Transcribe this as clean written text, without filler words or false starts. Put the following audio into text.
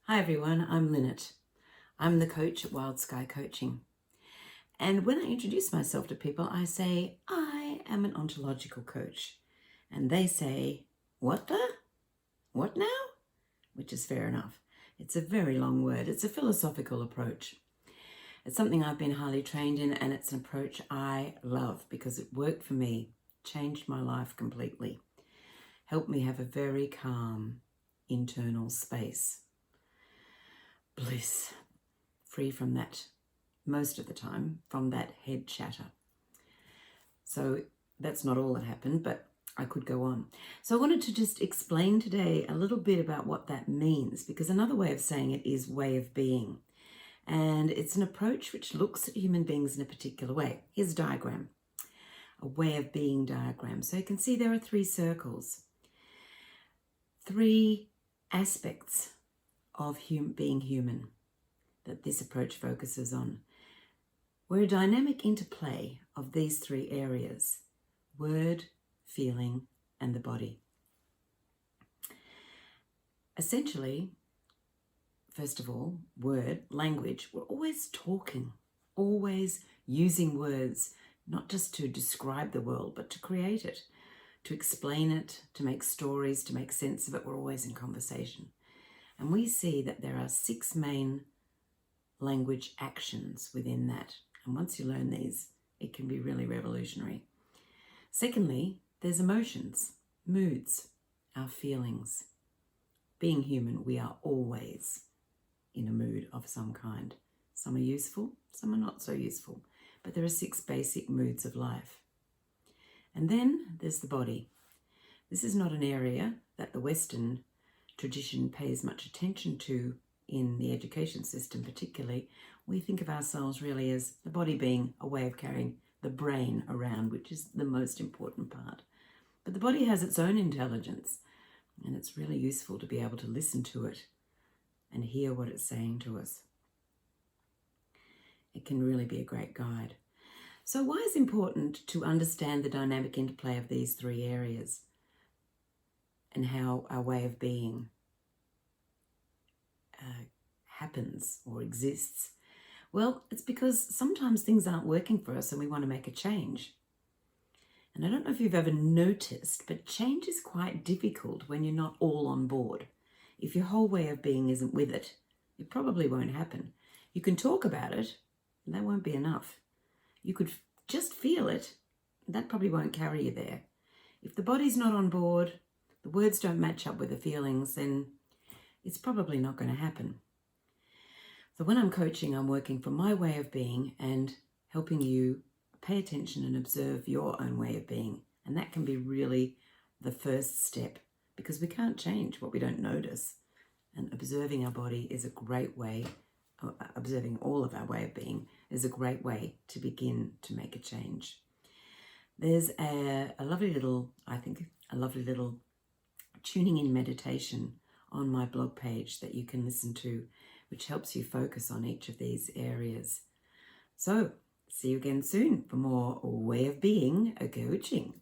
Hi everyone, I'm Linnet. I'm the coach at Wild Sky Coaching. And when I introduce myself to people, I say, I am an ontological coach. And they say, what the? What now? Which is fair enough. It's a very long word. It's a philosophical approach. It's something I've been highly trained in, and it's an approach I love because it worked for me, changed my life completely, helped me have a very calm internal space. Bliss, free from that, most of the time, from that head chatter. So that's not all that happened, but I could go on. So I wanted to just explain today a little bit about what that means, because another way of saying it is way of being. And it's an approach which looks at human beings in a particular way. Here's a diagram, a way of being diagram. So you can see there are three circles, three aspects of being human that this approach focuses on. We're a dynamic interplay of these three areas: word, feeling, and the body. Essentially, first of all, word, language. We're always talking, always using words, not just to describe the world, but to create it, to explain it, to make stories, to make sense of it. We're always in conversation. And we see that there are 6 main language actions within that. And once you learn these, it can be really revolutionary. Secondly, there's emotions, moods, our feelings. Being human, we are always in a mood of some kind. Some are useful, some are not so useful. But there are 6 basic moods of life. And then there's the body. This is not an area that the Western tradition pays much attention to in the education system particularly. We think of ourselves really as the body being a way of carrying the brain around, which is the most important part. But the body has its own intelligence, and it's really useful to be able to listen to it and hear what it's saying to us. It can really be a great guide. So why is it important to understand the dynamic interplay of these 3 areas and how our way of being happens or exists? Well, it's because sometimes things aren't working for us and we want to make a change. And I don't know if you've ever noticed, but change is quite difficult when you're not all on board. If your whole way of being isn't with it, it probably won't happen. You can talk about it, and that won't be enough. You could just feel it, and that probably won't carry you there. If the body's not on board, the words don't match up with the feelings, then it's probably not going to happen. So when I'm coaching, I'm working from my way of being and helping you pay attention and observe your own way of being. And that can be really the first step, because we can't change what we don't notice. And observing our body is a great way, observing all of our way of being is a great way to begin to make a change. There's a lovely little tuning in meditation on my blog page that you can listen to, which helps you focus on each of these areas. So, see you again soon for more way of being coaching.